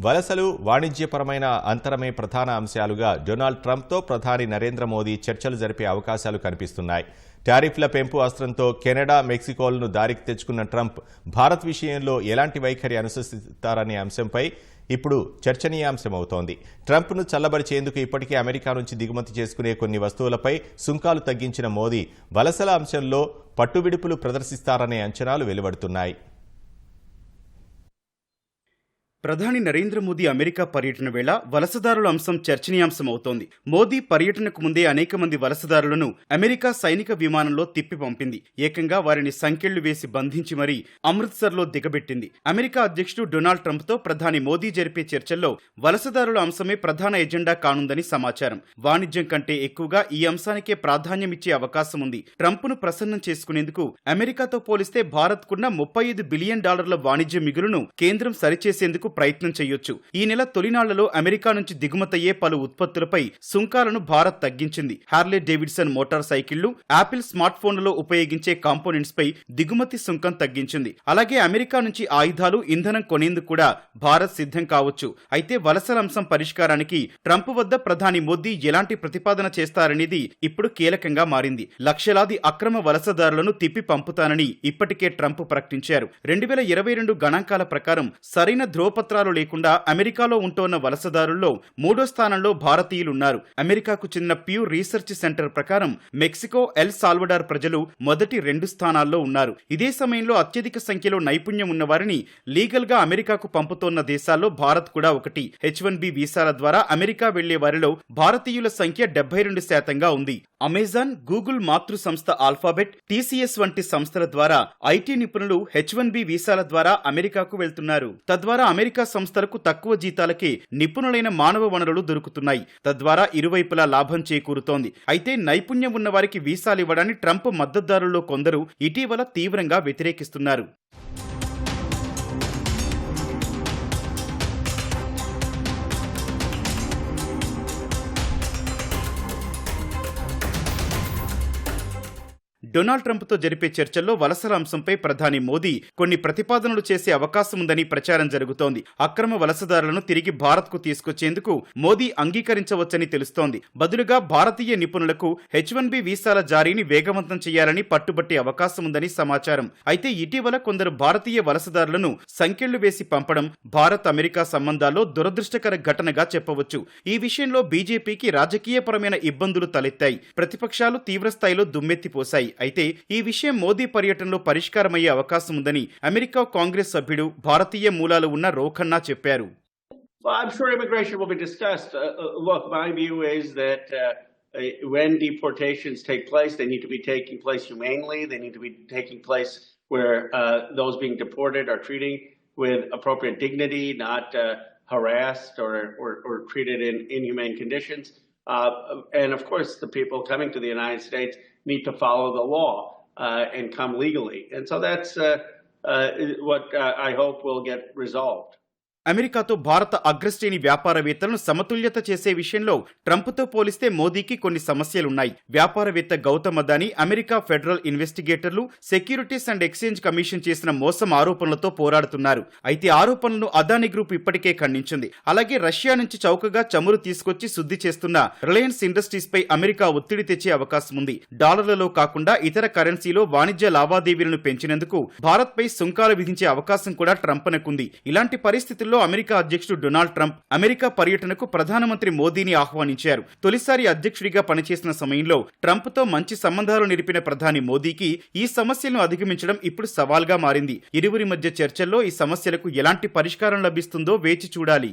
వలసలు, వాణిజ్యపరమైన అంతరమే ప్రధాన అంశాలుగా డొనాల్డ్ ట్రంప్తో ప్రధాని నరేంద్ర మోదీ చర్చలు జరిపే అవకాశాలు కనిపిస్తున్నాయి. టారిఫ్ల పెంపు అస్త్రంతో కెనడా, మెక్సికోలను దారికి తెచ్చుకున్న ట్రంప్ భారత్ విషయంలో ఎలాంటి వైఖరి అనుసరిస్తారనే అంశంపై ఇప్పుడు చర్చనీయాంశమవుతోంది. ట్రంప్ను చల్లబరిచేందుకు ఇప్పటికే అమెరికా నుంచి దిగుమతి చేసుకునే కొన్ని వస్తువులపై సుంకాలు తగ్గించిన మోదీ వలసల అంశంలో పట్టువిడుపులు ప్రదర్శిస్తారనే అంచనాలు వెలువడుతున్నాయి. ప్రధాని నరేంద్ర మోదీ అమెరికా పర్యటన వేళ వలసదారుల అంశం చర్చనీయాంశమవుతోంది. మోదీ పర్యటనకు ముందే అనేక మంది వలసదారులను అమెరికా సైనిక విమానంలో తిప్పి పంపింది. ఏకంగా వారిని సంకెళ్లు వేసి బంధించి మరీ అమృత్సర్లో దిగబెట్టింది. అమెరికా అధ్యక్షుడు డొనాల్డ్ ట్రంప్తో ప్రధాని మోదీ జరిపే చర్చల్లో వలసదారుల అంశమే ప్రధాన ఎజెండా కానుందని సమాచారం. వాణిజ్యం కంటే ఎక్కువగా ఈ అంశానికే ప్రాధాన్యమిచ్చే అవకాశం ఉంది. ట్రంప్ను ప్రసన్నం చేసుకునేందుకు అమెరికాతో పోలిస్తే భారత్కున్న $35 బిలియన్ వాణిజ్య మిగులును కేంద్రం సరిచేసేందుకు ప్రయత్నం చేయొచ్చు. ఈ నెల తొలినాళ్లలో అమెరికా నుంచి దిగుమతయ్యే పలు ఉత్పత్తులపై సుంకాలను భారత్ తగ్గించింది. హార్లే డేవిడ్సన్ మోటార్ సైకిళ్లు, యాపిల్ స్మార్ట్ ఫోన్లలో ఉపయోగించే కాంపోనెంట్స్ పై దిగుమతి సుంకం తగ్గించింది. అలాగే అమెరికా నుంచి ఆయుధాలు, ఇంధనం కొనేందుకు కూడా భారత్ సిద్ధం కావచ్చు. అయితే వలసల అంశం పరిష్కారానికి ట్రంప్ వద్ద ప్రధాని మోదీ ఎలాంటి ప్రతిపాదన చేస్తారనేది ఇప్పుడు కీలకంగా మారింది. లక్షలాది అక్రమ వలసదారులను తిప్పి పంపుతానని ఇప్పటికే ట్రంప్ ప్రకటించారు. 2022 గణాంకాల ప్రకారం సరైన ధ్రువపత్రాలు లేకుండా అమెరికాలో ఉంటోన్న వలసదారుల్లో 3వ స్థానంలో భారతీయులున్నారు. అమెరికాకు చెందిన ప్యూ రీసెర్చ్ సెంటర్ ప్రకారం మెక్సికో, ఎల్ సాల్వడార్ ప్రజలు మొదటి 2 స్థానాల్లో ఉన్నారు. ఇదే సమయంలో అత్యధిక సంఖ్యలో నైపుణ్యం ఉన్న వారిని లీగల్ గా అమెరికాకు పంపుతోన్న దేశాల్లో భారత్ కూడా ఒకటి. H-1B వీసాల ద్వారా అమెరికా వెళ్లే వారిలో భారతీయుల సంఖ్య 72% ఉంది. అమెజాన్, గూగుల్ మాతృ సంస్థ ఆల్ఫాబెట్, TCS వంటి సంస్థల ద్వారా ఐటీ నిపుణులు H-1B వీసాల ద్వారా అమెరికాకు వెళ్తున్నారు. తద్వారా అమెరికా సంస్థలకు తక్కువ జీతాలకే నిపుణులైన మానవ వనరులు దొరుకుతున్నాయి. తద్వారా ఇరువైపులా లాభం చేకూరుతోంది. అయితే నైపుణ్యం ఉన్న వారికి వీసాలు ఇవ్వడాన్ని ట్రంప్ మద్దతుదారుల్లో కొందరు ఇటీవల తీవ్రంగా వ్యతిరేకిస్తున్నారు. డొనాల్డ్ ట్రంప్తో జరిపే చర్చల్లో వలసల అంశంపై ప్రధాని మోదీ కొన్ని ప్రతిపాదనలు చేసే అవకాశం ఉందని ప్రచారం జరుగుతోంది. అక్రమ వలసదారులను తిరిగి భారత్కు తీసుకొచ్చేందుకు మోదీ అంగీకరించవచ్చని తెలుస్తోంది. బదులుగా భారతీయ నిపుణులకు H-1B వీసాల జారీని వేగవంతం చేయాలని పట్టుబట్టే అవకాశం ఉందని సమాచారం. అయితే ఇటీవల కొందరు భారతీయ వలసదారులను సంకెళ్లు వేసి పంపడం భారత్ అమెరికా సంబంధాల్లో దురదృష్టకర ఘటనగా చెప్పవచ్చు. ఈ విషయంలో బీజేపీకి రాజకీయపరమైన ఇబ్బందులు తలెత్తాయి. ప్రతిపక్షాలు తీవ్రస్థాయిలో దుమ్మెత్తిపోశాయి. అయితే ఈ విషయం మోదీ పర్యటనలో పరిష్కారమయ్యే అవకాశం ఉందని అమెరికా కాంగ్రెస్ సభ్యుడు, భారతీయ మూలాలు ఉన్న రోఖన్నా చెప్పారు. Well, I'm sure immigration will be discussed. Look, my view is that when deportations take place, they need to be taking place humanely. They need to be taking place where those being deported are treated with appropriate dignity, not harassed or treated in inhumane conditions. And of course, the people coming to the United States need to follow the law and come legally. And so that's what I hope will get resolved. అమెరికాతో భారత అగ్రశ్రేణి వ్యాపారవేత్తలను సమతుల్యత చేసే విషయంలో ట్రంప్తో పోలిస్తే మోదీకి కొన్ని సమస్యలున్నాయి. వ్యాపారవేత్త గౌతమ్ అదానీ అమెరికా ఫెడరల్ ఇన్వెస్టిగేటర్లు, సెక్యూరిటీస్ అండ్ ఎక్స్చేంజ్ కమిషన్ చేసిన మోసం ఆరోపణలతో పోరాడుతున్నారు. అయితే ఆరోపణలను అదానీ గ్రూప్ ఇప్పటికే ఖండించింది. అలాగే రష్యా నుంచి చౌకగా చమురు తీసుకొచ్చి శుద్ధి చేస్తున్న రిలయన్స్ ఇండస్ట్రీస్ పై అమెరికా ఒత్తిడి తెచ్చే అవకాశం ఉంది. డాలర్లలో కాకుండా ఇతర కరెన్సీలో వాణిజ్య లావాదేవీలను పెంచినందుకు భారత్ పై సుంకాలు విధించే అవకాశం కూడా ట్రంప్నకుంది. ఇలాంటి పరిస్థితుల్లో అమెరికా అధ్యక్షుడు డొనాల్డ్ ట్రంప్ అమెరికా పర్యటనకు ప్రధానమంత్రి మోదీని ఆహ్వానించారు. తొలిసారి అధ్యక్షుడిగా పనిచేసిన సమయంలో ట్రంప్తో మంచి సంబంధాలు నిలిపిన ప్రధాని మోదీకి ఈ సమస్యలను అధిగమించడం ఇప్పుడు సవాల్గా మారింది. ఇరువురి మధ్య చర్చల్లో ఈ సమస్యలకు ఎలాంటి పరిష్కారం లభిస్తుందో వేచి చూడాలి.